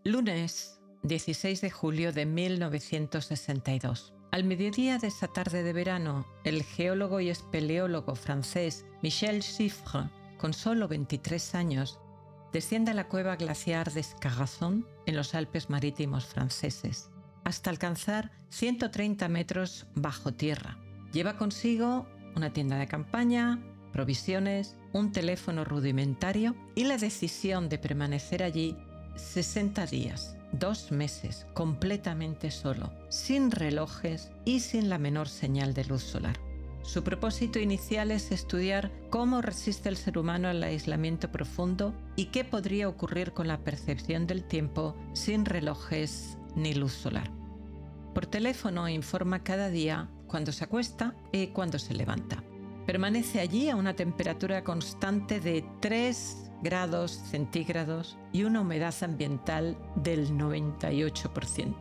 Lunes, 16 de julio de 1962. Al mediodía de esa tarde de verano, el geólogo y espeleólogo francés Michel Chiffre, con solo 23 años, desciende a la cueva glaciar de Scarrason en los Alpes marítimos franceses, hasta alcanzar 130 metros bajo tierra. Lleva consigo una tienda de campaña, provisiones, un teléfono rudimentario y la decisión de permanecer allí 60 días, 2 meses, completamente solo, sin relojes y sin la menor señal de luz solar. Su propósito inicial es estudiar cómo resiste el ser humano al aislamiento profundo y qué podría ocurrir con la percepción del tiempo sin relojes ni luz solar. Por teléfono informa cada día cuando se acuesta y cuando se levanta. Permanece allí a una temperatura constante de 3 grados centígrados y una humedad ambiental del 98%.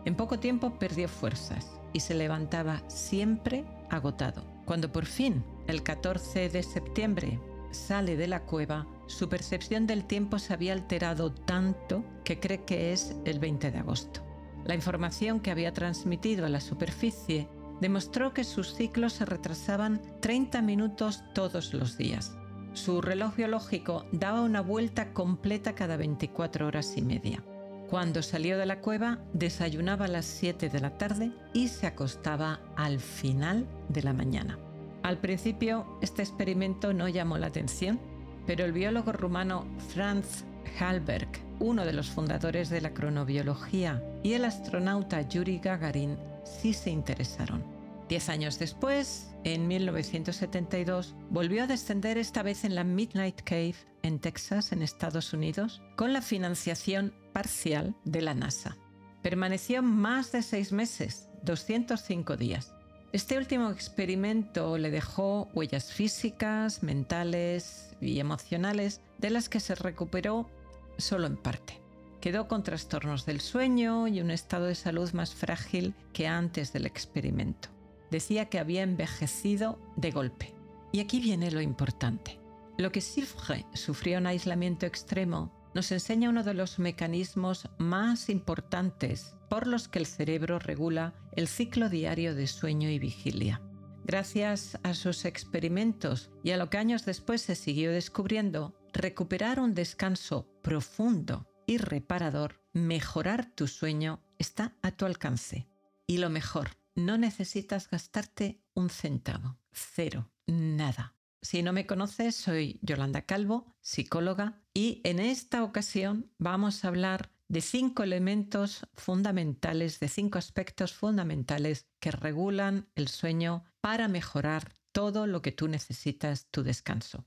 En poco tiempo perdió fuerzas y se levantaba siempre agotado. Cuando por fin, el 14 de septiembre, sale de la cueva, su percepción del tiempo se había alterado tanto que cree que es el 20 de agosto. La información que había transmitido a la superficie demostró que sus ciclos se retrasaban 30 minutos todos los días. Su reloj biológico daba una vuelta completa cada 24 horas y media. Cuando salió de la cueva, desayunaba a las 7 de la tarde y se acostaba al final de la mañana. Al principio, este experimento no llamó la atención, pero el biólogo rumano Franz Halberg, uno de los fundadores de la cronobiología, y el astronauta Yuri Gagarin sí se interesaron. 10 años después, en 1972, volvió a descender esta vez en la Midnight Cave en Texas, en Estados Unidos, con la financiación parcial de la NASA. Permaneció más de 6 meses, 205 días. Este último experimento le dejó huellas físicas, mentales y emocionales de las que se recuperó solo en parte. Quedó con trastornos del sueño y un estado de salud más frágil que antes del experimento. Decía que había envejecido de golpe. Y aquí viene lo importante. Lo que Chiffre sufrió en aislamiento extremo nos enseña uno de los mecanismos más importantes por los que el cerebro regula el ciclo diario de sueño y vigilia. Gracias a sus experimentos y a lo que años después se siguió descubriendo, recuperar un descanso profundo y reparador, mejorar tu sueño, está a tu alcance. Y lo mejor, no necesitas gastarte un centavo, cero, nada. Si no me conoces, soy Yolanda Calvo, psicóloga, y en esta ocasión vamos a hablar de 5 elementos fundamentales, de 5 aspectos fundamentales que regulan el sueño para mejorar todo lo que tú necesitas, tu descanso.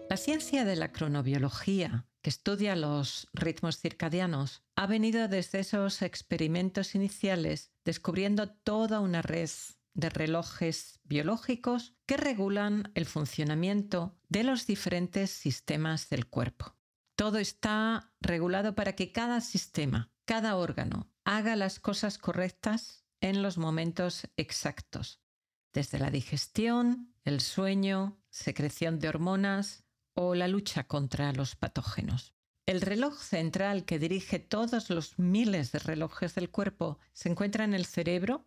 La ciencia de la cronobiología, que estudia los ritmos circadianos, ha venido desde esos experimentos iniciales descubriendo toda una red de relojes biológicos que regulan el funcionamiento de los diferentes sistemas del cuerpo. Todo está regulado para que cada sistema, cada órgano, haga las cosas correctas en los momentos exactos, desde la digestión, el sueño, secreción de hormonas o la lucha contra los patógenos. El reloj central que dirige todos los miles de relojes del cuerpo se encuentra en el cerebro,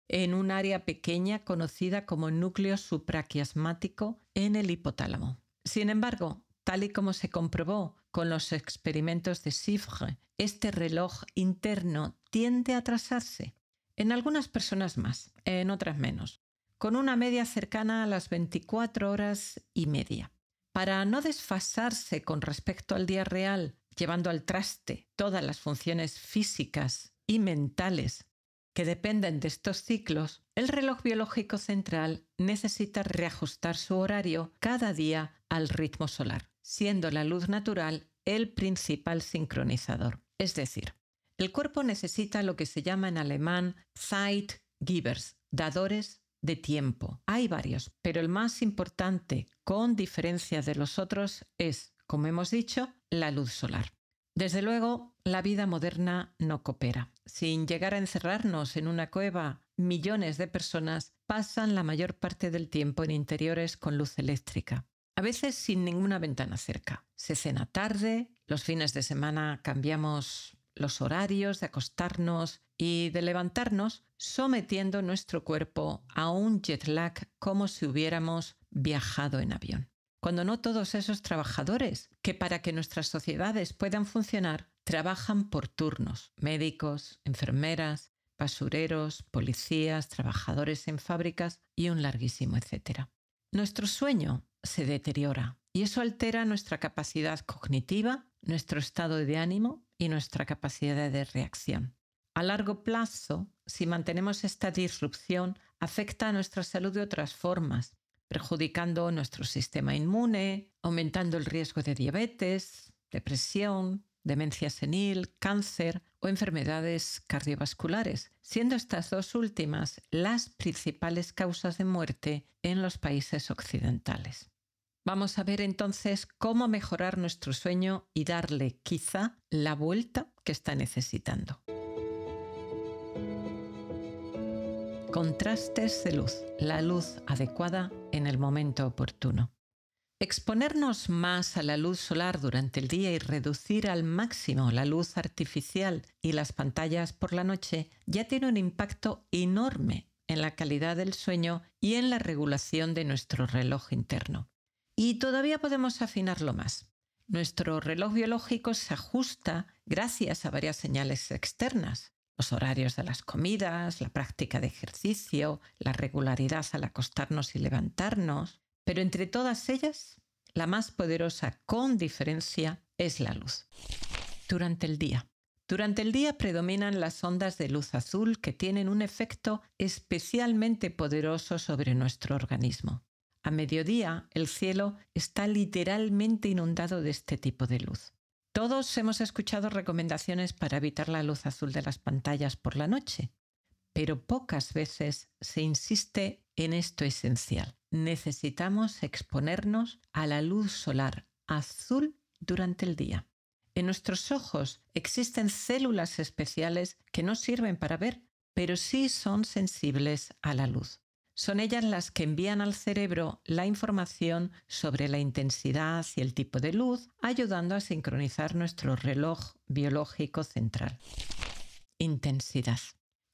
en un área pequeña conocida como núcleo supraquiasmático en el hipotálamo. Sin embargo, tal y como se comprobó con los experimentos de Chiffre, este reloj interno tiende a atrasarse. En algunas personas más, en otras menos, con una media cercana a las 24 horas y media. Para no desfasarse con respecto al día real, llevando al traste todas las funciones físicas y mentales que dependen de estos ciclos, el reloj biológico central necesita reajustar su horario cada día al ritmo solar, siendo la luz natural el principal sincronizador. Es decir, el cuerpo necesita lo que se llama en alemán Zeitgebers, dadores de tiempo. Hay varios, pero el más importante, con diferencia de los otros, es, como hemos dicho, la luz solar. Desde luego, la vida moderna no coopera. Sin llegar a encerrarnos en una cueva, millones de personas pasan la mayor parte del tiempo en interiores con luz eléctrica. a veces sin ninguna ventana cerca. Se cena tarde, los fines de semana cambiamos los horarios de acostarnos y de levantarnos, sometiendo nuestro cuerpo a un jet lag como si hubiéramos viajado en avión. Cuando no todos esos trabajadores, que para que nuestras sociedades puedan funcionar, trabajan por turnos: médicos, enfermeras, basureros, policías, trabajadores en fábricas y un larguísimo etcétera. Nuestro sueño se deteriora y eso altera nuestra capacidad cognitiva, nuestro estado de ánimo y nuestra capacidad de reacción. A largo plazo, si mantenemos esta disrupción, afecta a nuestra salud de otras formas, perjudicando nuestro sistema inmune, aumentando el riesgo de diabetes, depresión, demencia senil, cáncer o enfermedades cardiovasculares, siendo estas dos últimas las principales causas de muerte en los países occidentales. Vamos a ver entonces cómo mejorar nuestro sueño y darle quizá la vuelta que está necesitando. Contrastes de luz, la luz adecuada en el momento oportuno. Exponernos más a la luz solar durante el día y reducir al máximo la luz artificial y las pantallas por la noche ya tiene un impacto enorme en la calidad del sueño y en la regulación de nuestro reloj interno. Y todavía podemos afinarlo más. Nuestro reloj biológico se ajusta gracias a varias señales externas: los horarios de las comidas, la práctica de ejercicio, la regularidad al acostarnos y levantarnos. Pero entre todas ellas, la más poderosa con diferencia es la luz. Durante el día. Durante el día predominan las ondas de luz azul que tienen un efecto especialmente poderoso sobre nuestro organismo. A mediodía, el cielo está literalmente inundado de este tipo de luz. Todos hemos escuchado recomendaciones para evitar la luz azul de las pantallas por la noche, pero pocas veces se insiste en esto esencial. Necesitamos exponernos a la luz solar azul durante el día. En nuestros ojos existen células especiales que no sirven para ver, pero sí son sensibles a la luz. Son ellas las que envían al cerebro la información sobre la intensidad y el tipo de luz, ayudando a sincronizar nuestro reloj biológico central. Intensidad.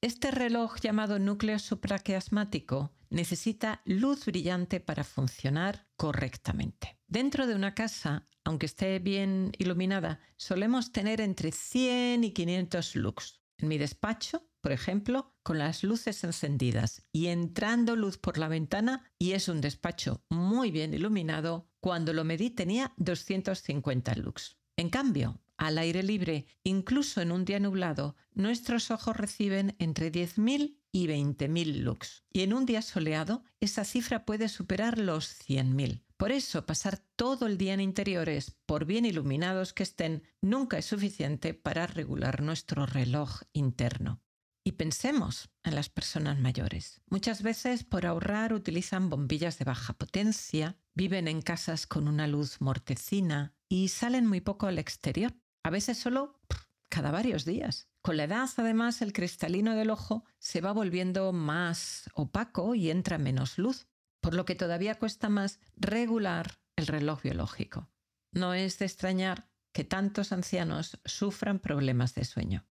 Este reloj llamado núcleo supraquiasmático necesita luz brillante para funcionar correctamente. Dentro de una casa, aunque esté bien iluminada, solemos tener entre 100 y 500 lux. En mi despacho, por ejemplo, con las luces encendidas y entrando luz por la ventana, y es un despacho muy bien iluminado, cuando lo medí tenía 250 lux. En cambio, al aire libre, incluso en un día nublado, nuestros ojos reciben entre 10.000 y 20.000 lux. Y en un día soleado, esa cifra puede superar los 100.000. Por eso, pasar todo el día en interiores, por bien iluminados que estén, nunca es suficiente para regular nuestro reloj interno. Y pensemos en las personas mayores. Muchas veces, por ahorrar, utilizan bombillas de baja potencia, viven en casas con una luz mortecina y salen muy poco al exterior. A veces solo cada varios días. Con la edad, además, el cristalino del ojo se va volviendo más opaco y entra menos luz, por lo que todavía cuesta más regular el reloj biológico. No es de extrañar que tantos ancianos sufran problemas de sueño.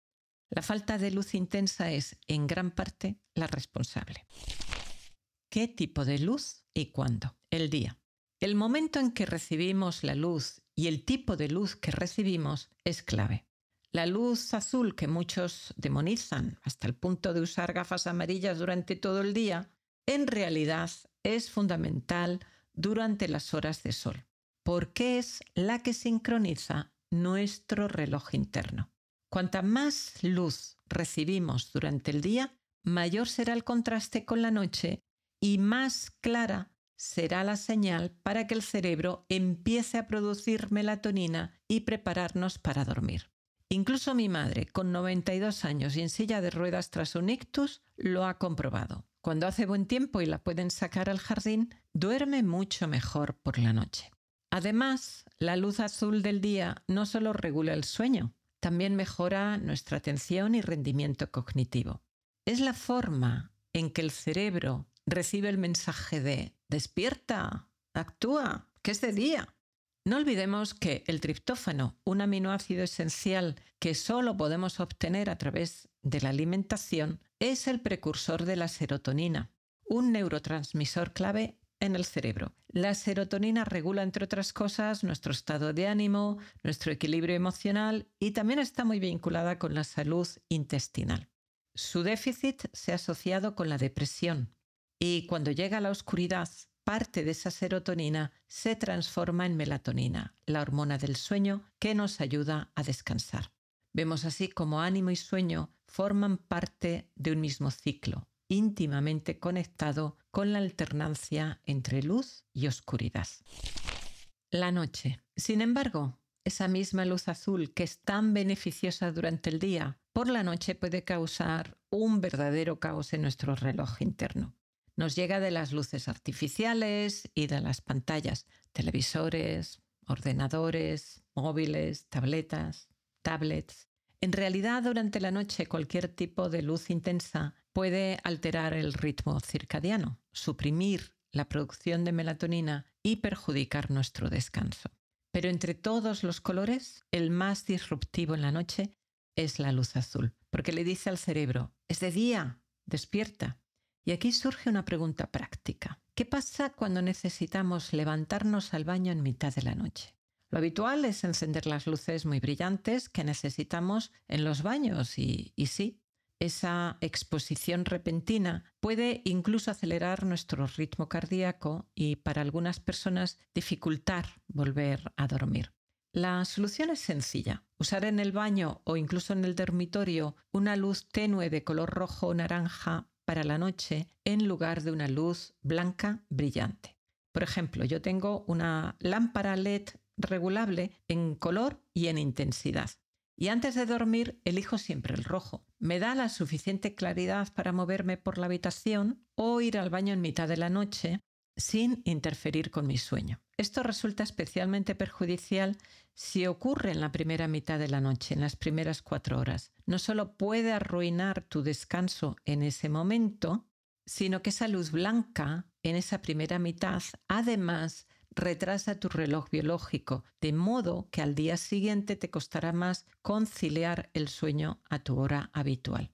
La falta de luz intensa es, en gran parte, la responsable. ¿Qué tipo de luz y cuándo? El día. El momento en que recibimos la luz y el tipo de luz que recibimos es clave. La luz azul, que muchos demonizan hasta el punto de usar gafas amarillas durante todo el día, en realidad es fundamental durante las horas de sol, porque es la que sincroniza nuestro reloj interno. Cuanta más luz recibimos durante el día, mayor será el contraste con la noche y más clara será la señal para que el cerebro empiece a producir melatonina y prepararnos para dormir. Incluso mi madre, con 92 años y en silla de ruedas tras un ictus, lo ha comprobado. Cuando hace buen tiempo y la pueden sacar al jardín, duerme mucho mejor por la noche. Además, la luz azul del día no solo regula el sueño, también mejora nuestra atención y rendimiento cognitivo. Es la forma en que el cerebro recibe el mensaje de «despierta, actúa, que es de día. No olvidemos que el triptófano, un aminoácido esencial que solo podemos obtener a través de la alimentación, es el precursor de la serotonina, un neurotransmisor clave en el cerebro. La serotonina regula, entre otras cosas, nuestro estado de ánimo, nuestro equilibrio emocional y también está muy vinculada con la salud intestinal. Su déficit se ha asociado con la depresión y cuando llega la oscuridad, parte de esa serotonina se transforma en melatonina, la hormona del sueño que nos ayuda a descansar. Vemos así cómo ánimo y sueño forman parte de un mismo ciclo, íntimamente conectado con la alternancia entre luz y oscuridad. La noche. Sin embargo, esa misma luz azul que es tan beneficiosa durante el día, por la noche puede causar un verdadero caos en nuestro reloj interno. Nos llega de las luces artificiales y de las pantallas, televisores, ordenadores, móviles, tabletas, tablets. En realidad, durante la noche, cualquier tipo de luz intensa puede alterar el ritmo circadiano, suprimir la producción de melatonina y perjudicar nuestro descanso. Pero entre todos los colores, el más disruptivo en la noche es la luz azul, porque le dice al cerebro, es de día, despierta. Y aquí surge una pregunta práctica. ¿Qué pasa cuando necesitamos levantarnos al baño en mitad de la noche? Lo habitual es encender las luces muy brillantes que necesitamos en los baños y sí, esa exposición repentina puede incluso acelerar nuestro ritmo cardíaco y para algunas personas dificultar volver a dormir. La solución es sencilla. Usar en el baño o incluso en el dormitorio una luz tenue de color rojo o naranja para la noche en lugar de una luz blanca brillante. Por ejemplo, yo tengo una lámpara LED regulable en color y en intensidad. Y antes de dormir elijo siempre el rojo. Me da la suficiente claridad para moverme por la habitación o ir al baño en mitad de la noche sin interferir con mi sueño. Esto resulta especialmente perjudicial si ocurre en la primera mitad de la noche, en las primeras 4 horas. No solo puede arruinar tu descanso en ese momento, sino que esa luz blanca en esa primera mitad además retrasa tu reloj biológico, de modo que al día siguiente te costará más conciliar el sueño a tu hora habitual.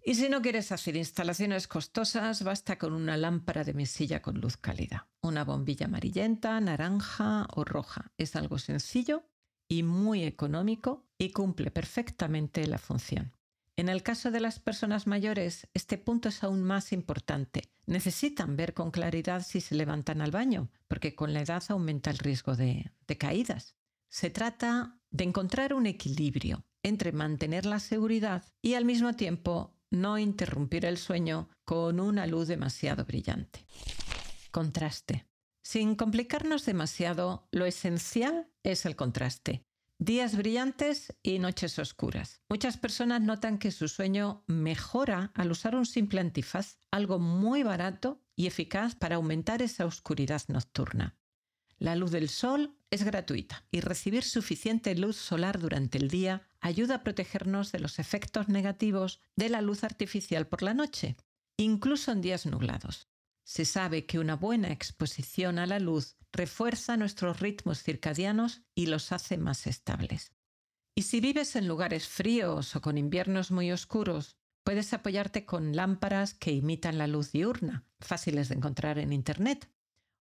Y si no quieres hacer instalaciones costosas, basta con una lámpara de mesilla con luz cálida. Una bombilla amarillenta, naranja o roja. Es algo sencillo y muy económico y cumple perfectamente la función. En el caso de las personas mayores, este punto es aún más importante. Necesitan ver con claridad si se levantan al baño, porque con la edad aumenta el riesgo de caídas. Se trata de encontrar un equilibrio entre mantener la seguridad y al mismo tiempo no interrumpir el sueño con una luz demasiado brillante. Contraste. Sin complicarnos demasiado, lo esencial es el contraste. Días brillantes y noches oscuras. Muchas personas notan que su sueño mejora al usar un simple antifaz, algo muy barato y eficaz para aumentar esa oscuridad nocturna. La luz del sol es gratuita y recibir suficiente luz solar durante el día ayuda a protegernos de los efectos negativos de la luz artificial por la noche, incluso en días nublados. Se sabe que una buena exposición a la luz refuerza nuestros ritmos circadianos y los hace más estables. Y si vives en lugares fríos o con inviernos muy oscuros, puedes apoyarte con lámparas que imitan la luz diurna, fáciles de encontrar en Internet.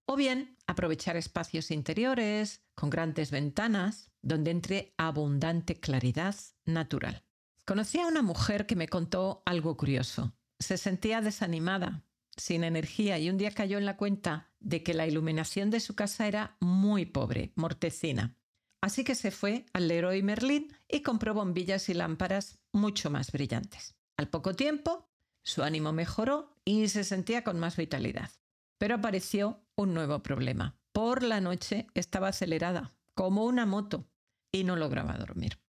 O bien, aprovechar espacios interiores con grandes ventanas donde entre abundante claridad natural. Conocí a una mujer que me contó algo curioso. Se sentía desanimada, sin energía, y un día cayó en la cuenta de que la iluminación de su casa era muy pobre, mortecina. Así que se fue al Leroy Merlin y compró bombillas y lámparas mucho más brillantes. Al poco tiempo, su ánimo mejoró y se sentía con más vitalidad. Pero apareció un nuevo problema. Por la noche estaba acelerada, como una moto, y no lograba dormir.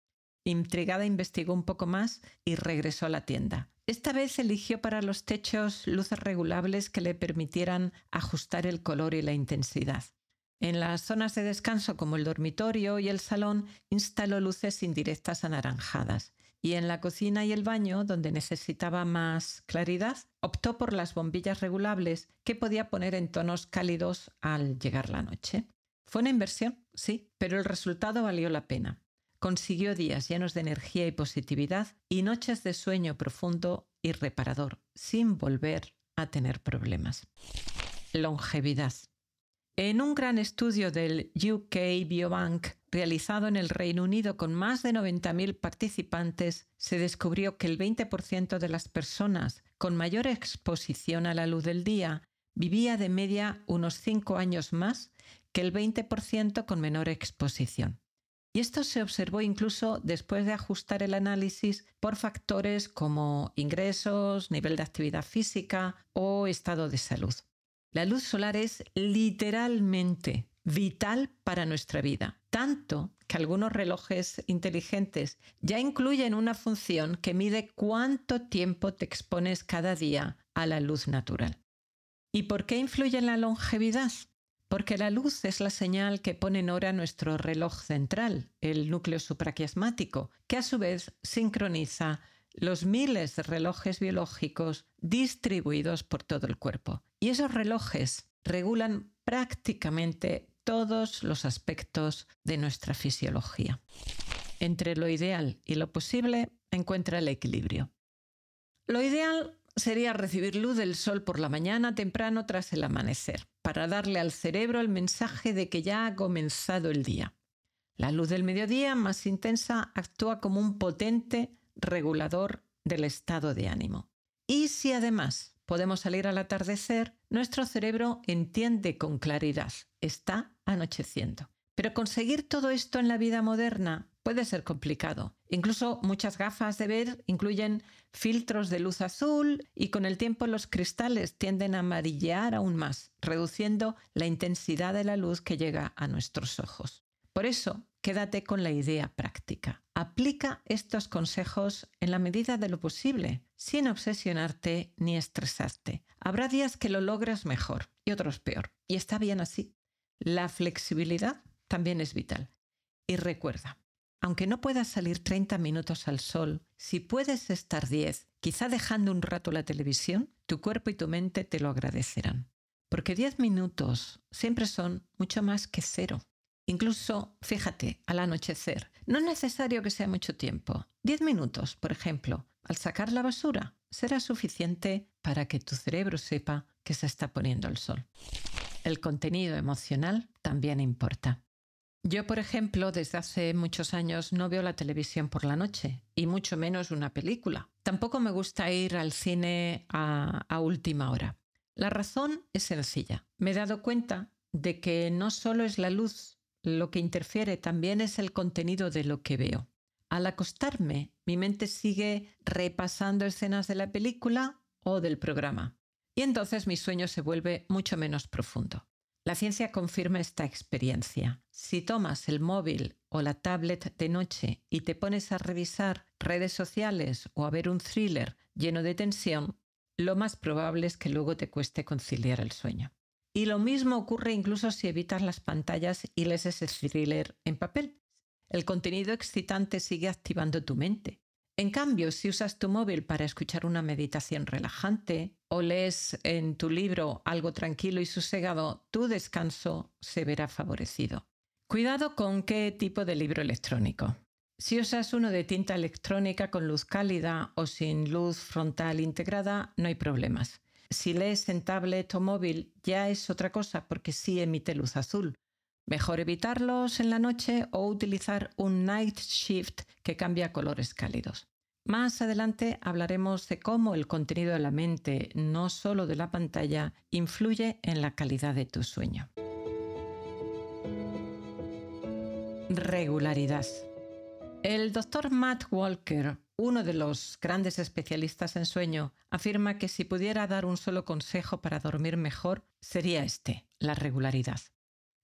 Intrigada, investigó un poco más y regresó a la tienda. Esta vez eligió para los techos luces regulables que le permitieran ajustar el color y la intensidad. En las zonas de descanso como el dormitorio y el salón instaló luces indirectas anaranjadas. Y en la cocina y el baño, donde necesitaba más claridad, optó por las bombillas regulables que podía poner en tonos cálidos al llegar la noche. Fue una inversión, sí, pero el resultado valió la pena. Consiguió días llenos de energía y positividad y noches de sueño profundo y reparador, sin volver a tener problemas. Longevidad. En un gran estudio del UK Biobank realizado en el Reino Unido con más de 90.000 participantes, se descubrió que el 20% de las personas con mayor exposición a la luz del día vivía de media unos 5 años más que el 20% con menor exposición. Y esto se observó incluso después de ajustar el análisis por factores como ingresos, nivel de actividad física o estado de salud. La luz solar es literalmente vital para nuestra vida, tanto que algunos relojes inteligentes ya incluyen una función que mide cuánto tiempo te expones cada día a la luz natural. ¿Y por qué influye en la longevidad? Porque la luz es la señal que pone en hora nuestro reloj central, el núcleo supraquiasmático, que a su vez sincroniza los miles de relojes biológicos distribuidos por todo el cuerpo. Y esos relojes regulan prácticamente todos los aspectos de nuestra fisiología. Entre lo ideal y lo posible, encuentra el equilibrio. Lo ideal sería recibir luz del sol por la mañana temprano tras el amanecer, para darle al cerebro el mensaje de que ya ha comenzado el día. La luz del mediodía, más intensa, actúa como un potente regulador del estado de ánimo. Y si además podemos salir al atardecer, nuestro cerebro entiende con claridad: está anocheciendo. Pero conseguir todo esto en la vida moderna puede ser complicado. Incluso muchas gafas de ver incluyen filtros de luz azul y con el tiempo los cristales tienden a amarillear aún más, reduciendo la intensidad de la luz que llega a nuestros ojos. Por eso, quédate con la idea práctica. Aplica estos consejos en la medida de lo posible, sin obsesionarte ni estresarte. Habrá días que lo logras mejor y otros peor, y está bien así. La flexibilidad también es vital. Y recuerda, aunque no puedas salir 30 minutos al sol, si puedes estar 10, quizá dejando un rato la televisión, tu cuerpo y tu mente te lo agradecerán. Porque 10 minutos siempre son mucho más que 0. Incluso, fíjate, al anochecer, no es necesario que sea mucho tiempo. 10 minutos, por ejemplo, al sacar la basura, será suficiente para que tu cerebro sepa que se está poniendo el sol. El contenido emocional también importa. Yo, por ejemplo, desde hace muchos años no veo la televisión por la noche, y mucho menos una película. Tampoco me gusta ir al cine a última hora. La razón es sencilla. Me he dado cuenta de que no solo es la luz lo que interfiere, también es el contenido de lo que veo. Al acostarme, mi mente sigue repasando escenas de la película o del programa, y entonces mi sueño se vuelve mucho menos profundo. La ciencia confirma esta experiencia. Si tomas el móvil o la tablet de noche y te pones a revisar redes sociales o a ver un thriller lleno de tensión, lo más probable es que luego te cueste conciliar el sueño. Y lo mismo ocurre incluso si evitas las pantallas y lees ese thriller en papel. El contenido excitante sigue activando tu mente. En cambio, si usas tu móvil para escuchar una meditación relajante o lees en tu libro algo tranquilo y sosegado, tu descanso se verá favorecido. Cuidado con qué tipo de libro electrónico. Si usas uno de tinta electrónica con luz cálida o sin luz frontal integrada, no hay problemas. Si lees en tablet o móvil ya es otra cosa porque sí emite luz azul. Mejor evitarlos en la noche o utilizar un night shift que cambia a colores cálidos. Más adelante hablaremos de cómo el contenido de la mente, no solo de la pantalla, influye en la calidad de tu sueño. Regularidad. El Dr. Matt Walker, uno de los grandes especialistas en sueño, afirma que si pudiera dar un solo consejo para dormir mejor, sería este: la regularidad.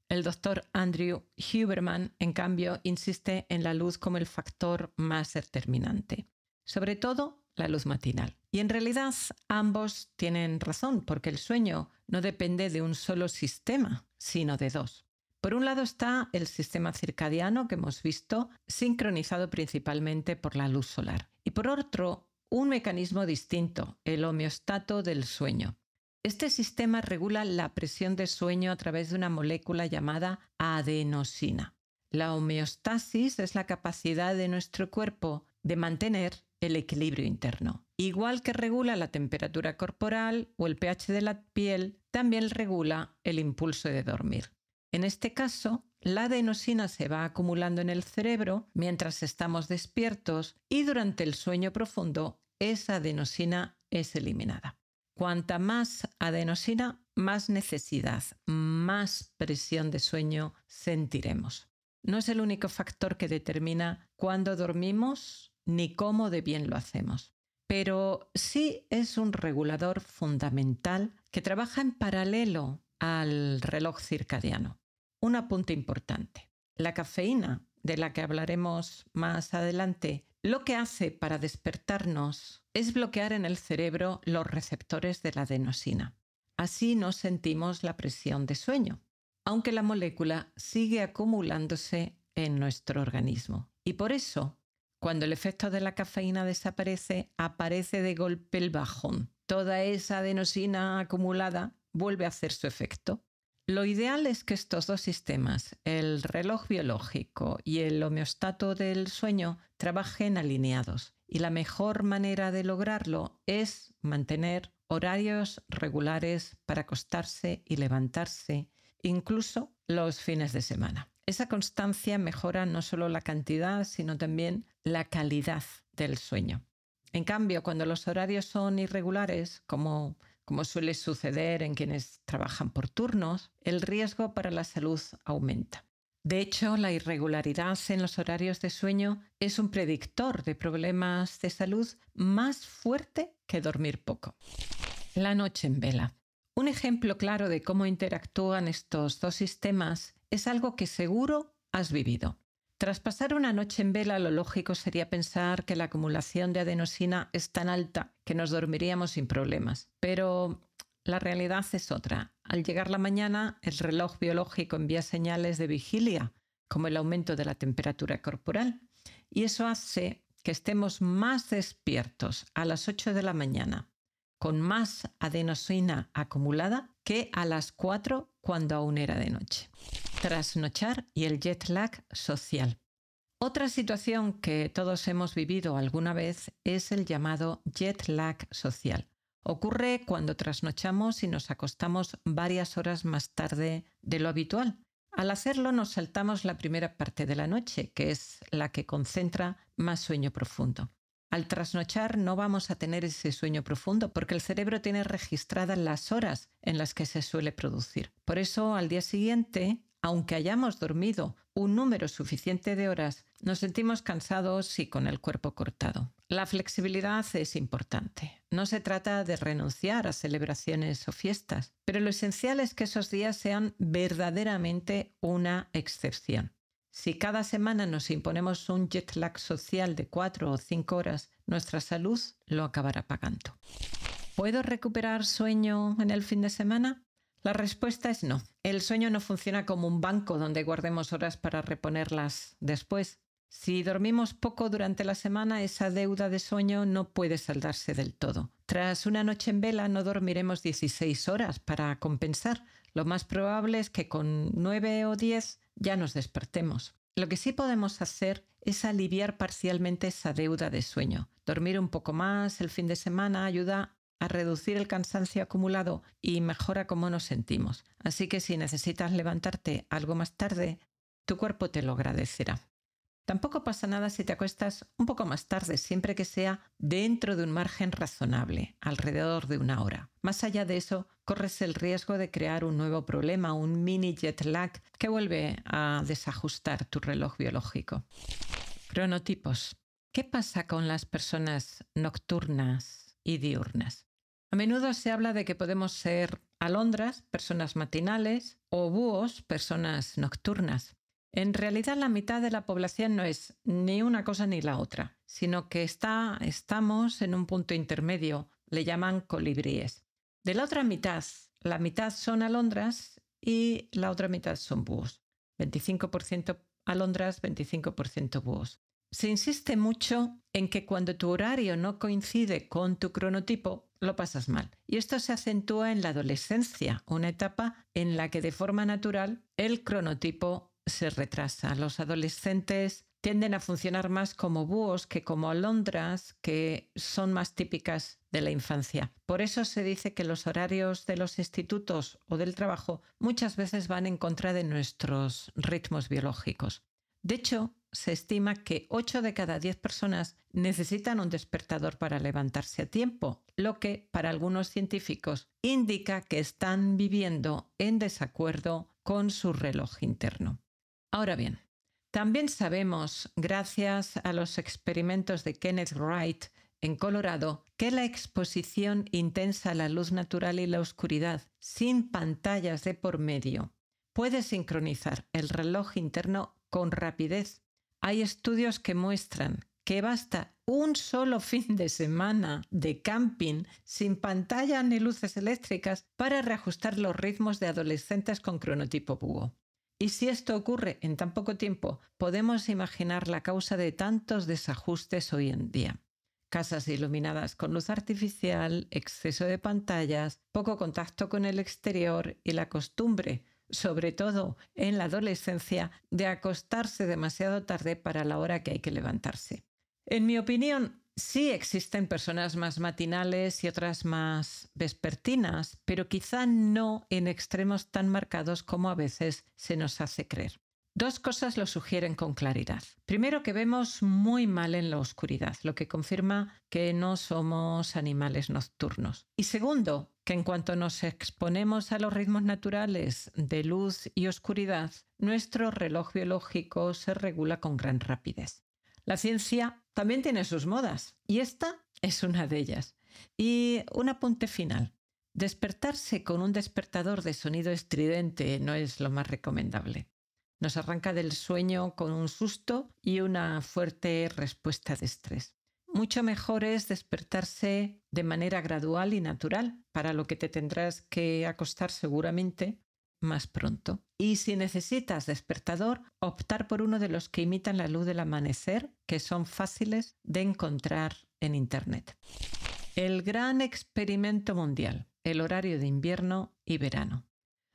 El Dr. Andrew Huberman, en cambio, insiste en la luz como el factor más determinante, sobre todo la luz matinal. Y en realidad ambos tienen razón, porque el sueño no depende de un solo sistema, sino de dos. Por un lado está el sistema circadiano que hemos visto, sincronizado principalmente por la luz solar. Y por otro, un mecanismo distinto, el homeostato del sueño. Este sistema regula la presión de sueño a través de una molécula llamada adenosina. La homeostasis es la capacidad de nuestro cuerpo de mantener el equilibrio interno. Igual que regula la temperatura corporal o el pH de la piel, también regula el impulso de dormir. En este caso, la adenosina se va acumulando en el cerebro mientras estamos despiertos y durante el sueño profundo esa adenosina es eliminada. Cuanta más adenosina, más necesidad, más presión de sueño sentiremos. No es el único factor que determina cuándo dormimos ni cómo de bien lo hacemos, pero sí es un regulador fundamental que trabaja en paralelo al reloj circadiano. Un apunte importante. La cafeína, de la que hablaremos más adelante, lo que hace para despertarnos es bloquear en el cerebro los receptores de la adenosina. Así no sentimos la presión de sueño, aunque la molécula sigue acumulándose en nuestro organismo. Y por eso, cuando el efecto de la cafeína desaparece, aparece de golpe el bajón. Toda esa adenosina acumulada vuelve a hacer su efecto. Lo ideal es que estos dos sistemas, el reloj biológico y el homeostato del sueño, trabajen alineados. Y la mejor manera de lograrlo es mantener horarios regulares para acostarse y levantarse, incluso los fines de semana. Esa constancia mejora no solo la cantidad, sino también la calidad del sueño. En cambio, cuando los horarios son irregulares, como suele suceder en quienes trabajan por turnos, el riesgo para la salud aumenta. De hecho, la irregularidad en los horarios de sueño es un predictor de problemas de salud más fuerte que dormir poco. La noche en vela. Un ejemplo claro de cómo interactúan estos dos sistemas es algo que seguro has vivido. Tras pasar una noche en vela, lo lógico sería pensar que la acumulación de adenosina es tan alta que nos dormiríamos sin problemas. Pero la realidad es otra. Al llegar la mañana, el reloj biológico envía señales de vigilia, como el aumento de la temperatura corporal. Y eso hace que estemos más despiertos a las 8 de la mañana, con más adenosina acumulada, que a las 4 cuando aún era de noche. Trasnochar y el jet lag social. Otra situación que todos hemos vivido alguna vez es el llamado jet lag social. Ocurre cuando trasnochamos y nos acostamos varias horas más tarde de lo habitual. Al hacerlo nos saltamos la primera parte de la noche, que es la que concentra más sueño profundo. Al trasnochar no vamos a tener ese sueño profundo porque el cerebro tiene registradas las horas en las que se suele producir. Por eso, al día siguiente, aunque hayamos dormido un número suficiente de horas, nos sentimos cansados y con el cuerpo cortado. La flexibilidad es importante. No se trata de renunciar a celebraciones o fiestas, pero lo esencial es que esos días sean verdaderamente una excepción. Si cada semana nos imponemos un jet lag social de 4 o 5 horas, nuestra salud lo acabará pagando. ¿Puedo recuperar sueño en el fin de semana? La respuesta es no. El sueño no funciona como un banco donde guardemos horas para reponerlas después. Si dormimos poco durante la semana, esa deuda de sueño no puede saldarse del todo. Tras una noche en vela no dormiremos 16 horas para compensar. Lo más probable es que con 9 o 10 ya nos despertemos. Lo que sí podemos hacer es aliviar parcialmente esa deuda de sueño. Dormir un poco más el fin de semana ayuda a reducir el cansancio acumulado y mejora cómo nos sentimos. Así que si necesitas levantarte algo más tarde, tu cuerpo te lo agradecerá. Tampoco pasa nada si te acuestas un poco más tarde, siempre que sea dentro de un margen razonable, alrededor de una hora. Más allá de eso, corres el riesgo de crear un nuevo problema, un mini jet lag que vuelve a desajustar tu reloj biológico. Cronotipos. ¿Qué pasa con las personas nocturnas y diurnas? A menudo se habla de que podemos ser alondras, personas matinales, o búhos, personas nocturnas. En realidad, la mitad de la población no es ni una cosa ni la otra, sino que estamos en un punto intermedio, le llaman colibríes. De la otra mitad, la mitad son alondras y la otra mitad son búhos. 25% alondras, 25% búhos. Se insiste mucho en que cuando tu horario no coincide con tu cronotipo, lo pasas mal. Y esto se acentúa en la adolescencia, una etapa en la que de forma natural el cronotipo se retrasa. Los adolescentes tienden a funcionar más como búhos que como alondras, que son más típicas de la infancia. Por eso se dice que los horarios de los institutos o del trabajo muchas veces van en contra de nuestros ritmos biológicos. De hecho, se estima que 8 de cada 10 personas necesitan un despertador para levantarse a tiempo, lo que para algunos científicos indica que están viviendo en desacuerdo con su reloj interno. Ahora bien, también sabemos, gracias a los experimentos de Kenneth Wright en Colorado, que la exposición intensa a la luz natural y la oscuridad, sin pantallas de por medio, puede sincronizar el reloj interno con rapidez. Hay estudios que muestran que basta un solo fin de semana de camping sin pantalla ni luces eléctricas para reajustar los ritmos de adolescentes con cronotipo búho. Y si esto ocurre en tan poco tiempo, podemos imaginar la causa de tantos desajustes hoy en día. Casas iluminadas con luz artificial, exceso de pantallas, poco contacto con el exterior y la costumbre, sobre todo en la adolescencia, de acostarse demasiado tarde para la hora que hay que levantarse. En mi opinión, sí existen personas más matinales y otras más vespertinas, pero quizá no en extremos tan marcados como a veces se nos hace creer. Dos cosas lo sugieren con claridad. Primero, que vemos muy mal en la oscuridad, lo que confirma que no somos animales nocturnos. Y segundo, que en cuanto nos exponemos a los ritmos naturales de luz y oscuridad, nuestro reloj biológico se regula con gran rapidez. La ciencia también tiene sus modas, y esta es una de ellas. Y un apunte final. Despertarse con un despertador de sonido estridente no es lo más recomendable. Nos arranca del sueño con un susto y una fuerte respuesta de estrés. Mucho mejor es despertarse de manera gradual y natural, para lo que te tendrás que acostar seguramente más pronto. Y si necesitas despertador, optar por uno de los que imitan la luz del amanecer, que son fáciles de encontrar en Internet. El gran experimento mundial, el horario de invierno y verano.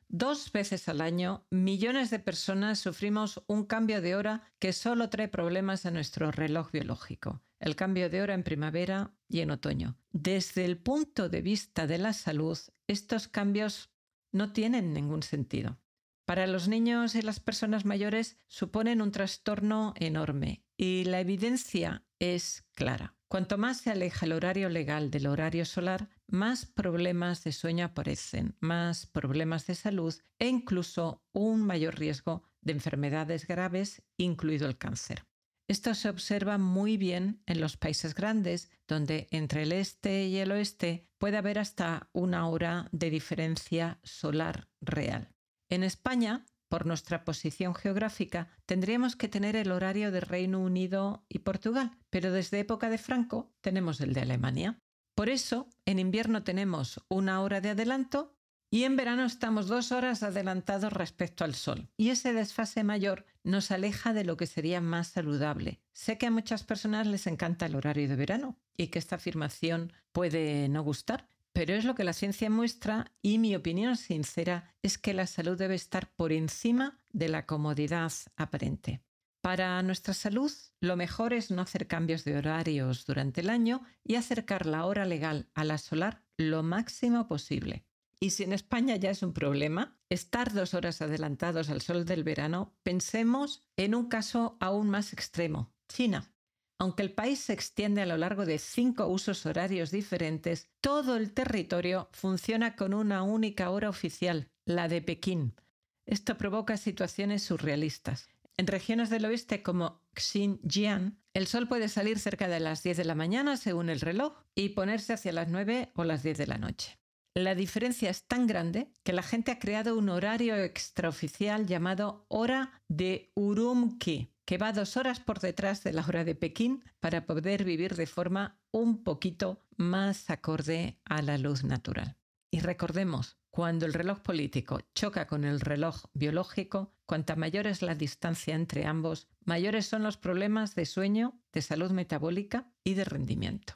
2 veces al año, millones de personas sufrimos un cambio de hora que solo trae problemas a nuestro reloj biológico. El cambio de hora en primavera y en otoño. Desde el punto de vista de la salud, estos cambios no tienen ningún sentido. Para los niños y las personas mayores suponen un trastorno enorme y la evidencia es clara. Cuanto más se aleja el horario legal del horario solar, más problemas de sueño aparecen, más problemas de salud e incluso un mayor riesgo de enfermedades graves, incluido el cáncer. Esto se observa muy bien en los países grandes, donde entre el este y el oeste puede haber hasta 1 hora de diferencia solar real. En España, por nuestra posición geográfica, tendríamos que tener el horario de Reino Unido y Portugal, pero desde época de Franco tenemos el de Alemania. Por eso, en invierno tenemos 1 hora de adelanto y en verano estamos 2 horas adelantados respecto al sol. Y ese desfase mayor nos aleja de lo que sería más saludable. Sé que a muchas personas les encanta el horario de verano y que esta afirmación puede no gustar, pero es lo que la ciencia muestra y mi opinión sincera es que la salud debe estar por encima de la comodidad aparente. Para nuestra salud, lo mejor es no hacer cambios de horarios durante el año y acercar la hora legal a la solar lo máximo posible. Y si en España ya es un problema estar 2 horas adelantados al sol del verano, pensemos en un caso aún más extremo, China. Aunque el país se extiende a lo largo de 5 usos horarios diferentes, todo el territorio funciona con una única hora oficial, la de Pekín. Esto provoca situaciones surrealistas. En regiones del oeste como Xinjiang, el sol puede salir cerca de las 10 de la mañana según el reloj y ponerse hacia las 9 o las 10 de la noche. La diferencia es tan grande que la gente ha creado un horario extraoficial llamado hora de Urumqi, que va 2 horas por detrás de la hora de Pekín para poder vivir de forma un poquito más acorde a la luz natural. Y recordemos, Cuando el reloj político choca con el reloj biológico, cuanta mayor es la distancia entre ambos, mayores son los problemas de sueño, de salud metabólica y de rendimiento.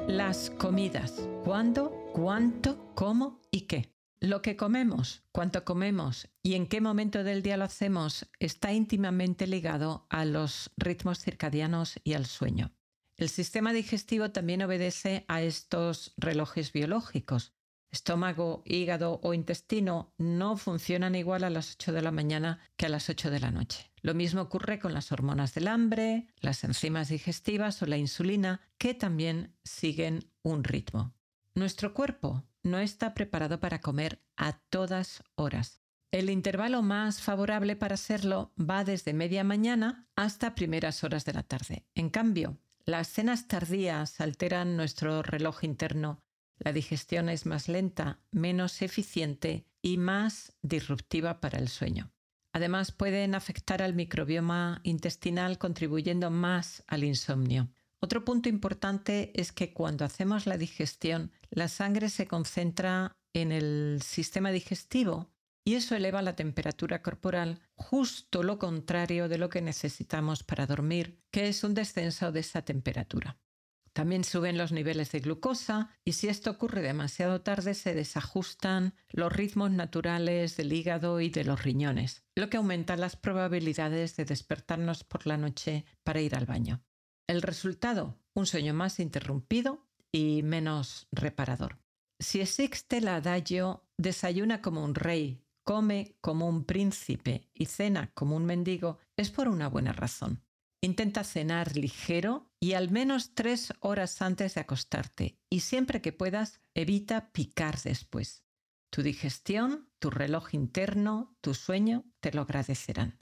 Las comidas. ¿Cuándo? ¿Cuánto? ¿Cómo? ¿Y qué? Lo que comemos, cuánto comemos y en qué momento del día lo hacemos está íntimamente ligado a los ritmos circadianos y al sueño. El sistema digestivo también obedece a estos relojes biológicos. Estómago, hígado o intestino no funcionan igual a las 8 de la mañana que a las 8 de la noche. Lo mismo ocurre con las hormonas del hambre, las enzimas digestivas o la insulina, que también siguen un ritmo. Nuestro cuerpo no está preparado para comer a todas horas. El intervalo más favorable para hacerlo va desde media mañana hasta primeras horas de la tarde. En cambio, las cenas tardías alteran nuestro reloj interno. La digestión es más lenta, menos eficiente y más disruptiva para el sueño. Además, pueden afectar al microbioma intestinal, contribuyendo más al insomnio. Otro punto importante es que cuando hacemos la digestión, la sangre se concentra en el sistema digestivo y eso eleva la temperatura corporal, justo lo contrario de lo que necesitamos para dormir, que es un descenso de esa temperatura. También suben los niveles de glucosa y si esto ocurre demasiado tarde se desajustan los ritmos naturales del hígado y de los riñones, lo que aumenta las probabilidades de despertarnos por la noche para ir al baño. El resultado, un sueño más interrumpido y menos reparador. Si existe el adagio desayuna como un rey, come como un príncipe y cena como un mendigo, es por una buena razón. Intenta cenar ligero y al menos 3 horas antes de acostarte y siempre que puedas evita picar después. Tu digestión, tu reloj interno, tu sueño te lo agradecerán.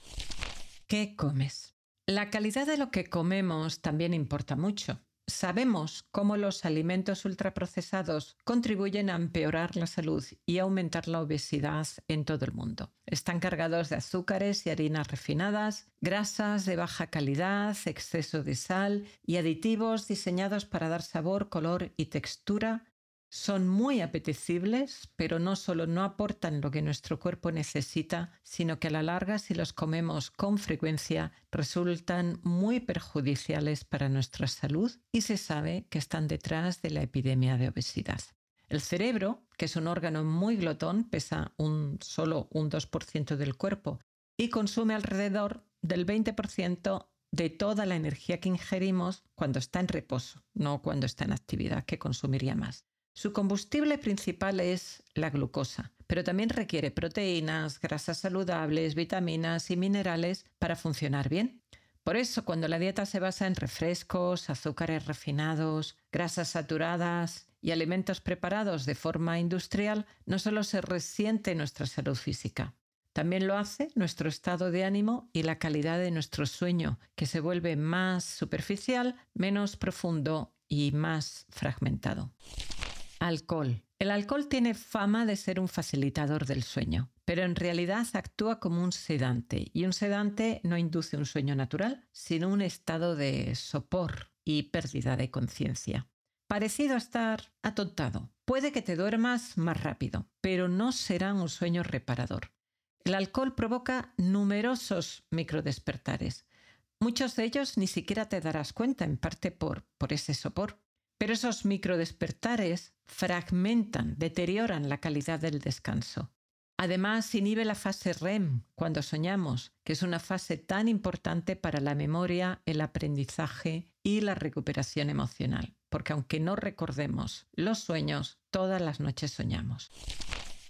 ¿Qué comes? La calidad de lo que comemos también importa mucho. Sabemos cómo los alimentos ultraprocesados contribuyen a empeorar la salud y aumentar la obesidad en todo el mundo. Están cargados de azúcares y harinas refinadas, grasas de baja calidad, exceso de sal y aditivos diseñados para dar sabor, color y textura. Son muy apetecibles, pero no solo no aportan lo que nuestro cuerpo necesita, sino que a la larga, si los comemos con frecuencia, resultan muy perjudiciales para nuestra salud y se sabe que están detrás de la epidemia de obesidad. El cerebro, que es un órgano muy glotón, pesa solo un 2% del cuerpo y consume alrededor del 20% de toda la energía que ingerimos cuando está en reposo, no cuando está en actividad, que consumiría más. Su combustible principal es la glucosa, pero también requiere proteínas, grasas saludables, vitaminas y minerales para funcionar bien. Por eso, cuando la dieta se basa en refrescos, azúcares refinados, grasas saturadas y alimentos preparados de forma industrial, no solo se resiente nuestra salud física, también lo hace nuestro estado de ánimo y la calidad de nuestro sueño, que se vuelve más superficial, menos profundo y más fragmentado. Alcohol. El alcohol tiene fama de ser un facilitador del sueño, pero en realidad actúa como un sedante y un sedante no induce un sueño natural, sino un estado de sopor y pérdida de conciencia. Parecido a estar atontado. Puede que te duermas más rápido, pero no será un sueño reparador. El alcohol provoca numerosos microdespertares. Muchos de ellos ni siquiera te darás cuenta, en parte por ese sopor. Pero esos microdespertares fragmentan, deterioran la calidad del descanso. Además, inhibe la fase REM cuando soñamos, que es una fase tan importante para la memoria, el aprendizaje y la recuperación emocional. Porque aunque no recordemos los sueños, todas las noches soñamos.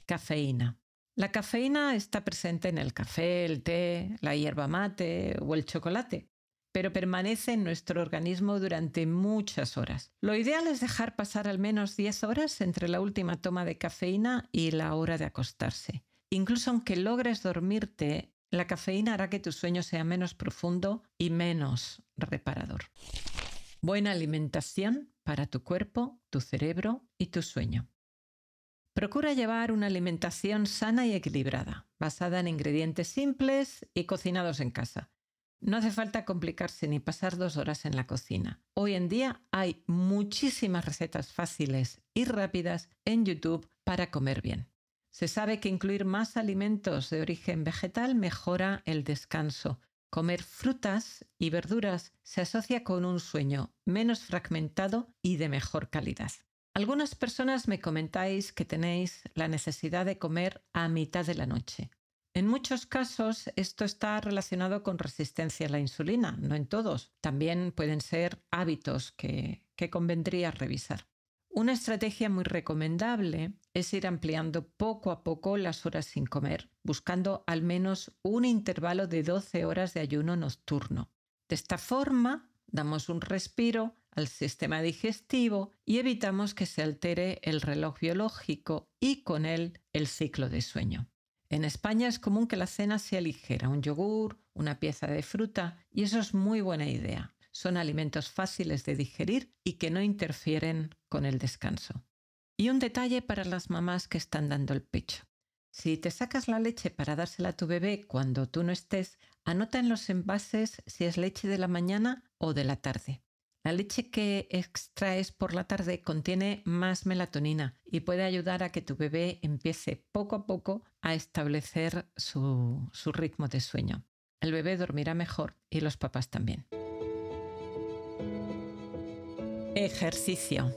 Cafeína. La cafeína está presente en el café, el té, la hierba mate o el chocolate, pero permanece en nuestro organismo durante muchas horas. Lo ideal es dejar pasar al menos 10 horas entre la última toma de cafeína y la hora de acostarse. Incluso aunque logres dormirte, la cafeína hará que tu sueño sea menos profundo y menos reparador. Buena alimentación para tu cuerpo, tu cerebro y tu sueño. Procura llevar una alimentación sana y equilibrada, basada en ingredientes simples y cocinados en casa. No hace falta complicarse ni pasar 2 horas en la cocina. Hoy en día hay muchísimas recetas fáciles y rápidas en YouTube para comer bien. Se sabe que incluir más alimentos de origen vegetal mejora el descanso. Comer frutas y verduras se asocia con un sueño menos fragmentado y de mejor calidad. Algunas personas me comentáis que tenéis la necesidad de comer a mitad de la noche. En muchos casos esto está relacionado con resistencia a la insulina, no en todos. También pueden ser hábitos que convendría revisar. Una estrategia muy recomendable es ir ampliando poco a poco las horas sin comer, buscando al menos un intervalo de 12 horas de ayuno nocturno. De esta forma, damos un respiro al sistema digestivo y evitamos que se altere el reloj biológico y con él el ciclo de sueño. En España es común que la cena sea ligera, un yogur, una pieza de fruta, y eso es muy buena idea. Son alimentos fáciles de digerir y que no interfieren con el descanso. Y un detalle para las mamás que están dando el pecho. Si te sacas la leche para dársela a tu bebé cuando tú no estés, anota en los envases si es leche de la mañana o de la tarde. La leche que extraes por la tarde contiene más melatonina y puede ayudar a que tu bebé empiece poco a poco a establecer su ritmo de sueño. El bebé dormirá mejor y los papás también. Ejercicio.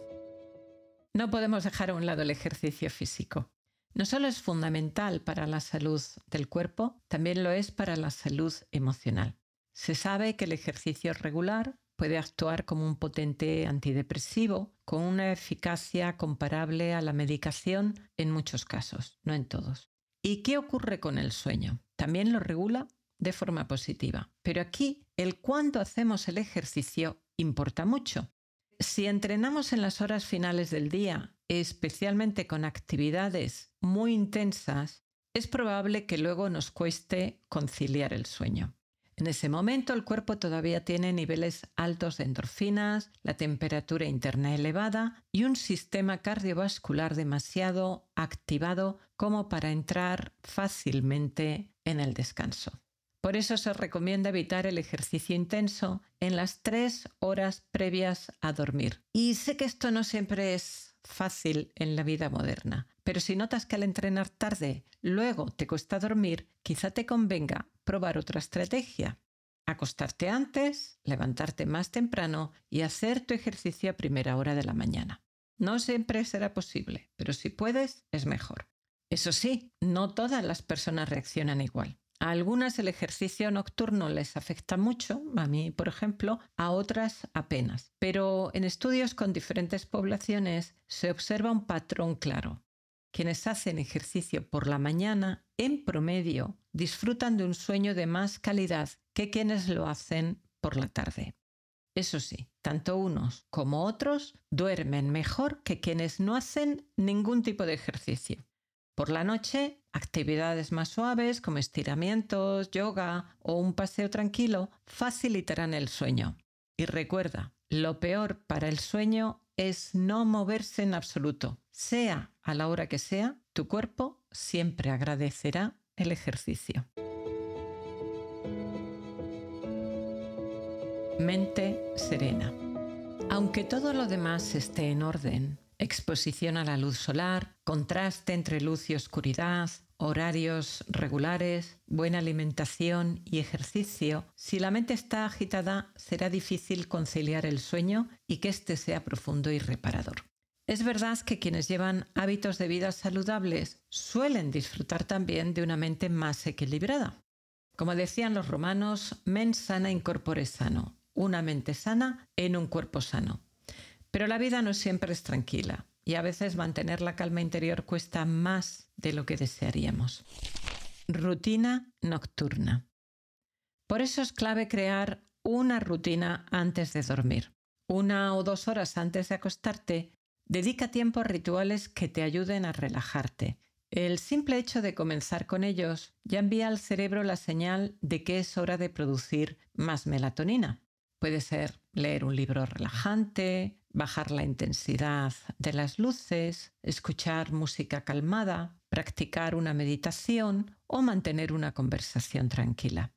No podemos dejar a un lado el ejercicio físico. No solo es fundamental para la salud del cuerpo, también lo es para la salud emocional. Se sabe que el ejercicio regular puede actuar como un potente antidepresivo con una eficacia comparable a la medicación en muchos casos, no en todos. ¿Y qué ocurre con el sueño? También lo regula de forma positiva. Pero aquí el cuándo hacemos el ejercicio importa mucho. Si entrenamos en las horas finales del día, especialmente con actividades muy intensas, es probable que luego nos cueste conciliar el sueño. En ese momento el cuerpo todavía tiene niveles altos de endorfinas, la temperatura interna elevada y un sistema cardiovascular demasiado activado como para entrar fácilmente en el descanso. Por eso se recomienda evitar el ejercicio intenso en las 3 horas previas a dormir. Y sé que esto no siempre es fácil en la vida moderna, pero si notas que al entrenar tarde luego te cuesta dormir, quizá te convenga probar otra estrategia. Acostarte antes, levantarte más temprano y hacer tu ejercicio a primera hora de la mañana. No siempre será posible, pero si puedes, es mejor. Eso sí, no todas las personas reaccionan igual. A algunas el ejercicio nocturno les afecta mucho, a mí por ejemplo, a otras apenas. Pero en estudios con diferentes poblaciones se observa un patrón claro. Quienes hacen ejercicio por la mañana, en promedio, disfrutan de un sueño de más calidad que quienes lo hacen por la tarde. Eso sí, tanto unos como otros duermen mejor que quienes no hacen ningún tipo de ejercicio. Por la noche, actividades más suaves como estiramientos, yoga o un paseo tranquilo facilitarán el sueño. Y recuerda, lo peor para el sueño es no moverse en absoluto. Sea a la hora que sea, tu cuerpo siempre agradecerá el ejercicio. Mente serena. Aunque todo lo demás esté en orden, exposición a la luz solar, contraste entre luz y oscuridad, horarios regulares, buena alimentación y ejercicio, si la mente está agitada, será difícil conciliar el sueño y que éste sea profundo y reparador. Es verdad que quienes llevan hábitos de vida saludables suelen disfrutar también de una mente más equilibrada. Como decían los romanos, mens sana in corpore sano, una mente sana en un cuerpo sano. Pero la vida no siempre es tranquila y a veces mantener la calma interior cuesta más de lo que desearíamos. Rutina nocturna. Por eso es clave crear una rutina antes de dormir. 1 o 2 horas antes de acostarte, dedica tiempo a rituales que te ayuden a relajarte. El simple hecho de comenzar con ellos ya envía al cerebro la señal de que es hora de producir más melatonina. Puede ser leer un libro relajante, bajar la intensidad de las luces, escuchar música calmada, practicar una meditación o mantener una conversación tranquila.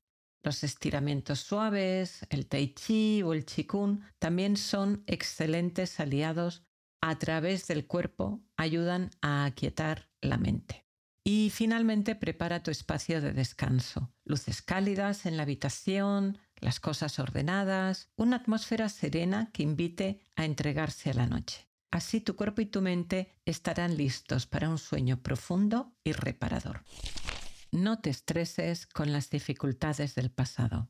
Los estiramientos suaves, el tai chi o el qigong también son excelentes aliados. A través del cuerpo ayudan a aquietar la mente. Y finalmente prepara tu espacio de descanso. Luces cálidas en la habitación, las cosas ordenadas, una atmósfera serena que invite a entregarse a la noche. Así tu cuerpo y tu mente estarán listos para un sueño profundo y reparador. No te estreses con las dificultades del pasado.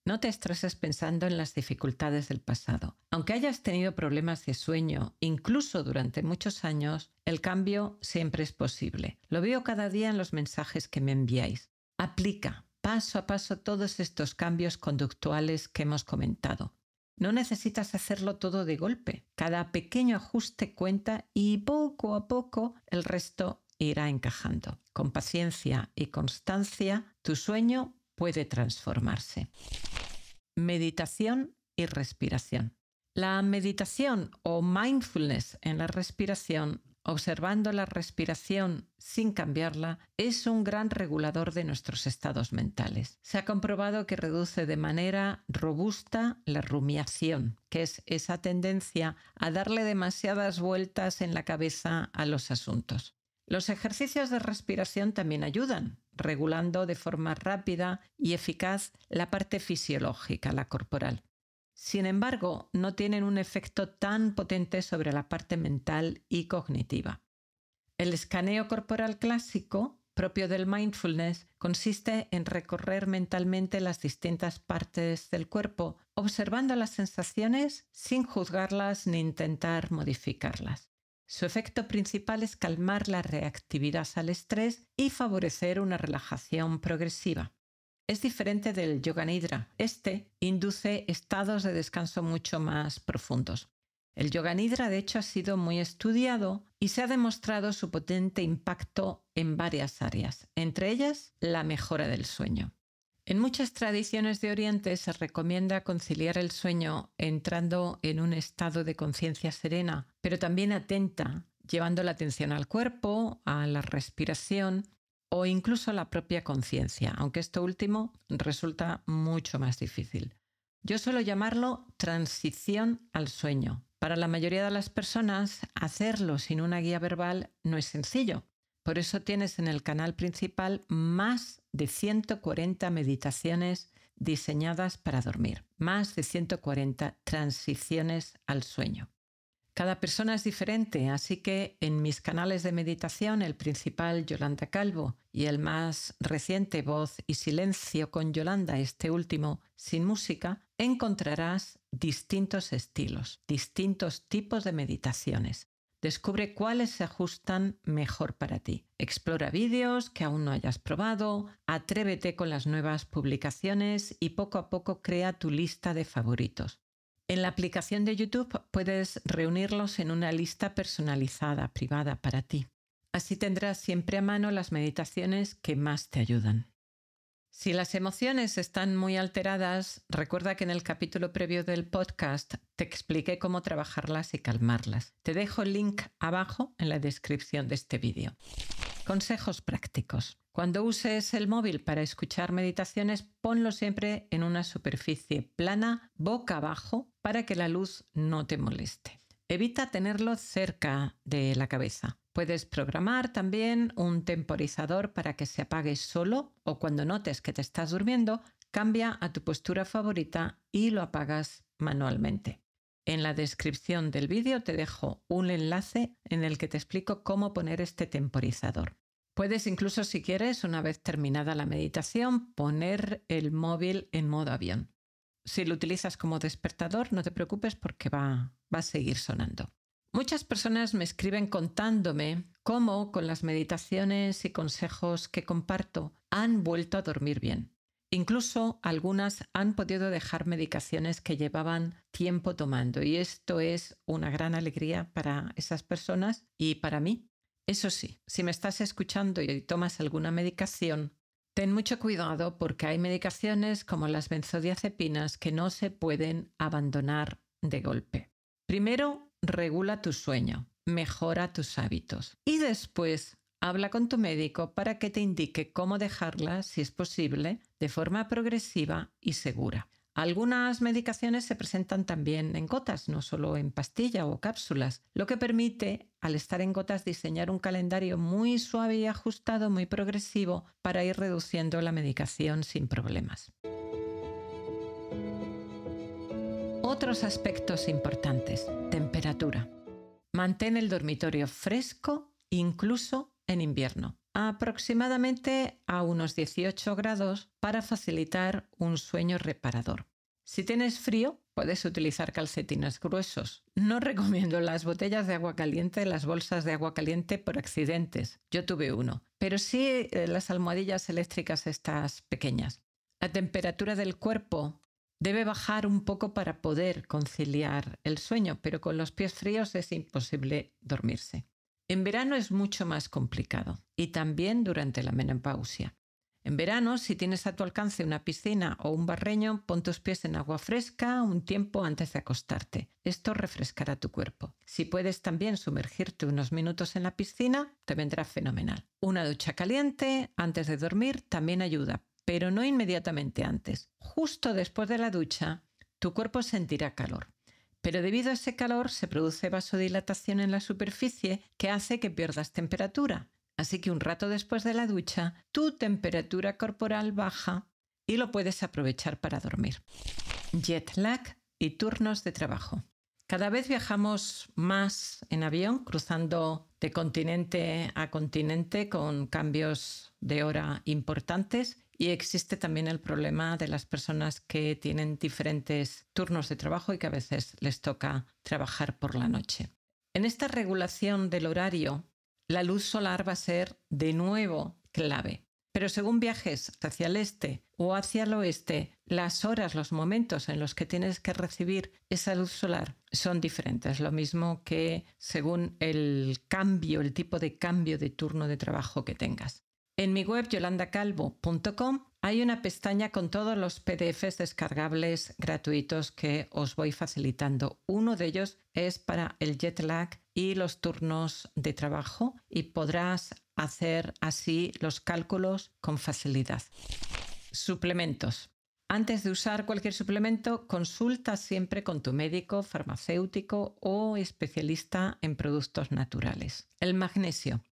No te estreses pensando en las dificultades del pasado. Aunque hayas tenido problemas de sueño, incluso durante muchos años, el cambio siempre es posible. Lo veo cada día en los mensajes que me enviáis. Aplica paso a paso todos estos cambios conductuales que hemos comentado. No necesitas hacerlo todo de golpe. Cada pequeño ajuste cuenta y poco a poco el resto irá encajando. Con paciencia y constancia, tu sueño puede transformarse. Meditación y respiración. La meditación o mindfulness en la respiración, observando la respiración sin cambiarla, es un gran regulador de nuestros estados mentales. Se ha comprobado que reduce de manera robusta la rumiación, que es esa tendencia a darle demasiadas vueltas en la cabeza a los asuntos. Los ejercicios de respiración también ayudan, regulando de forma rápida y eficaz la parte fisiológica, la corporal. Sin embargo, no tienen un efecto tan potente sobre la parte mental y cognitiva. El escaneo corporal clásico, propio del mindfulness, consiste en recorrer mentalmente las distintas partes del cuerpo, observando las sensaciones sin juzgarlas ni intentar modificarlas. Su efecto principal es calmar la reactividad al estrés y favorecer una relajación progresiva. Es diferente del yoga nidra. Este induce estados de descanso mucho más profundos. El yoga nidra, de hecho, ha sido muy estudiado y se ha demostrado su potente impacto en varias áreas, entre ellas la mejora del sueño. En muchas tradiciones de Oriente se recomienda conciliar el sueño entrando en un estado de conciencia serena, pero también atenta, llevando la atención al cuerpo, a la respiración o incluso a la propia conciencia, aunque esto último resulta mucho más difícil. Yo suelo llamarlo transición al sueño. Para la mayoría de las personas, hacerlo sin una guía verbal no es sencillo. Por eso tienes en el canal principal más de 140 meditaciones diseñadas para dormir, más de 140 transiciones al sueño. Cada persona es diferente, así que en mis canales de meditación, el principal Yolanda Calvo y el más reciente Voz y Silencio con Yolanda, este último sin música, encontrarás distintos estilos, distintos tipos de meditaciones. Descubre cuáles se ajustan mejor para ti. Explora vídeos que aún no hayas probado, atrévete con las nuevas publicaciones y poco a poco crea tu lista de favoritos. En la aplicación de YouTube puedes reunirlos en una lista personalizada, privada para ti. Así tendrás siempre a mano las meditaciones que más te ayudan. Si las emociones están muy alteradas, recuerda que en el capítulo previo del podcast te expliqué cómo trabajarlas y calmarlas. Te dejo el link abajo en la descripción de este vídeo. Consejos prácticos. Cuando uses el móvil para escuchar meditaciones, ponlo siempre en una superficie plana, boca abajo, para que la luz no te moleste. Evita tenerlo cerca de la cabeza. Puedes programar también un temporizador para que se apague solo o cuando notes que te estás durmiendo, cambia a tu postura favorita y lo apagas manualmente. En la descripción del vídeo te dejo un enlace en el que te explico cómo poner este temporizador. Puedes incluso, si quieres, una vez terminada la meditación, poner el móvil en modo avión. Si lo utilizas como despertador, no te preocupes porque va a seguir sonando. Muchas personas me escriben contándome cómo con las meditaciones y consejos que comparto han vuelto a dormir bien. Incluso algunas han podido dejar medicaciones que llevaban tiempo tomando y esto es una gran alegría para esas personas y para mí. Eso sí, si me estás escuchando y tomas alguna medicación, ten mucho cuidado porque hay medicaciones como las benzodiazepinas que no se pueden abandonar de golpe. Primero, regula tu sueño, mejora tus hábitos y después Habla con tu médico para que te indique cómo dejarla, si es posible, de forma progresiva y segura. Algunas medicaciones se presentan también en gotas, no solo en pastilla o cápsulas, lo que permite, al estar en gotas, diseñar un calendario muy suave y ajustado, muy progresivo, para ir reduciendo la medicación sin problemas. Otros aspectos importantes. Temperatura. Mantén el dormitorio fresco, incluso en invierno, aproximadamente a unos 18 grados para facilitar un sueño reparador. Si tienes frío, puedes utilizar calcetines gruesos. No recomiendo las botellas de agua caliente, las bolsas de agua caliente por accidentes. Yo tuve uno. Pero sí las almohadillas eléctricas estas pequeñas. La temperatura del cuerpo debe bajar un poco para poder conciliar el sueño, pero con los pies fríos es imposible dormirse. En verano es mucho más complicado y también durante la menopausia. En verano, si tienes a tu alcance una piscina o un barreño, pon tus pies en agua fresca un tiempo antes de acostarte. Esto refrescará tu cuerpo. Si puedes también sumergirte unos minutos en la piscina, te vendrá fenomenal. Una ducha caliente antes de dormir también ayuda, pero no inmediatamente antes. Justo después de la ducha, tu cuerpo sentirá calor. Pero debido a ese calor se produce vasodilatación en la superficie que hace que pierdas temperatura. Así que un rato después de la ducha, tu temperatura corporal baja y lo puedes aprovechar para dormir. Jet lag y turnos de trabajo. Cada vez viajamos más en avión, cruzando de continente a continente con cambios de hora importantes. Y existe también el problema de las personas que tienen diferentes turnos de trabajo y que a veces les toca trabajar por la noche. En esta regulación del horario, la luz solar va a ser de nuevo clave. Pero según viajes hacia el este o hacia el oeste, las horas, los momentos en los que tienes que recibir esa luz solar son diferentes. Lo mismo que según el tipo de cambio de turno de trabajo que tengas. En mi web yolandacalvo.com hay una pestaña con todos los PDFs descargables gratuitos que os voy facilitando. Uno de ellos es para el jet lag y los turnos de trabajo y podrás hacer así los cálculos con facilidad. Suplementos. Antes de usar cualquier suplemento, consulta siempre con tu médico, farmacéutico o especialista en productos naturales. El magnesio.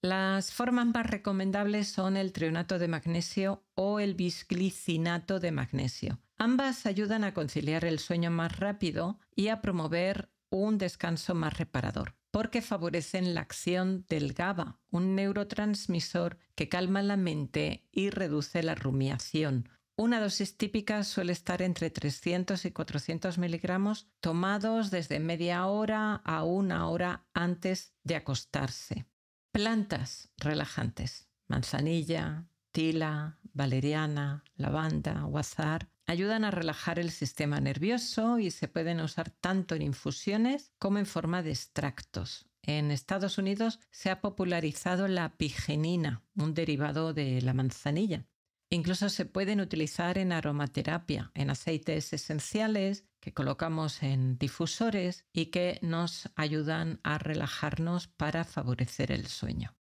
Las formas más recomendables son el trionato de magnesio o el bisglicinato de magnesio. Ambas ayudan a conciliar el sueño más rápido y a promover un descanso más reparador, porque favorecen la acción del GABA, un neurotransmisor que calma la mente y reduce la rumiación. Una dosis típica suele estar entre 300 y 400 miligramos, tomados desde media hora a una hora antes de acostarse. Plantas relajantes, manzanilla, tila, valeriana, lavanda o azahar, ayudan a relajar el sistema nervioso y se pueden usar tanto en infusiones como en forma de extractos. En Estados Unidos se ha popularizado la pigenina, un derivado de la manzanilla. Incluso se pueden utilizar en aromaterapia, en aceites esenciales que colocamos en difusores y que nos ayudan a relajarnos para favorecer el sueño.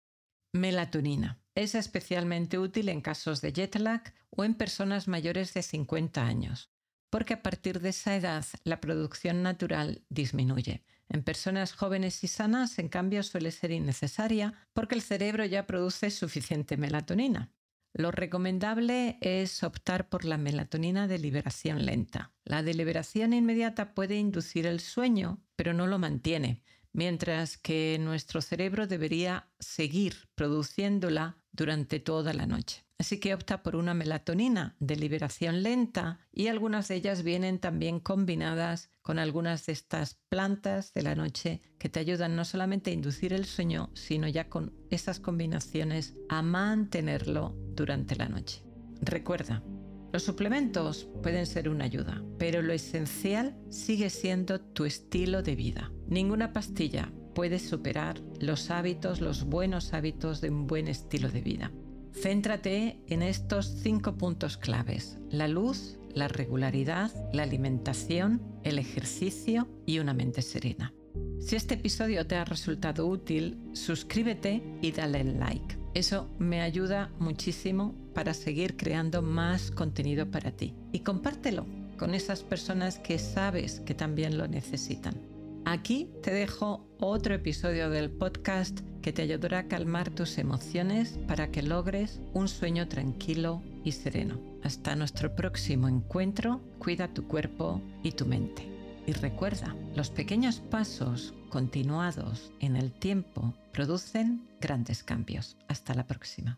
Melatonina. Es especialmente útil en casos de jet lag o en personas mayores de 50 años, porque a partir de esa edad la producción natural disminuye. En personas jóvenes y sanas, en cambio, suele ser innecesaria porque el cerebro ya produce suficiente melatonina. Lo recomendable es optar por la melatonina de liberación lenta. La de liberación inmediata puede inducir el sueño, pero no lo mantiene, mientras que nuestro cerebro debería seguir produciéndola durante toda la noche. Así que opta por una melatonina de liberación lenta y algunas de ellas vienen también combinadas con algunas de estas plantas de la noche que te ayudan no solamente a inducir el sueño, sino ya con esas combinaciones a mantenerlo durante la noche. Recuerda, los suplementos pueden ser una ayuda, pero lo esencial sigue siendo tu estilo de vida. Ninguna pastilla puede superar los buenos hábitos de un buen estilo de vida. Céntrate en estos 5 puntos claves: la luz, la regularidad, la alimentación, el ejercicio y una mente serena. Si este episodio te ha resultado útil, suscríbete y dale like. Eso me ayuda muchísimo para seguir creando más contenido para ti. Y compártelo con esas personas que sabes que también lo necesitan. Aquí te dejo otro episodio del podcast que te ayudará a calmar tus emociones para que logres un sueño tranquilo y sereno. Hasta nuestro próximo encuentro, cuida tu cuerpo y tu mente. Y recuerda, los pequeños pasos continuados en el tiempo producen grandes cambios. Hasta la próxima.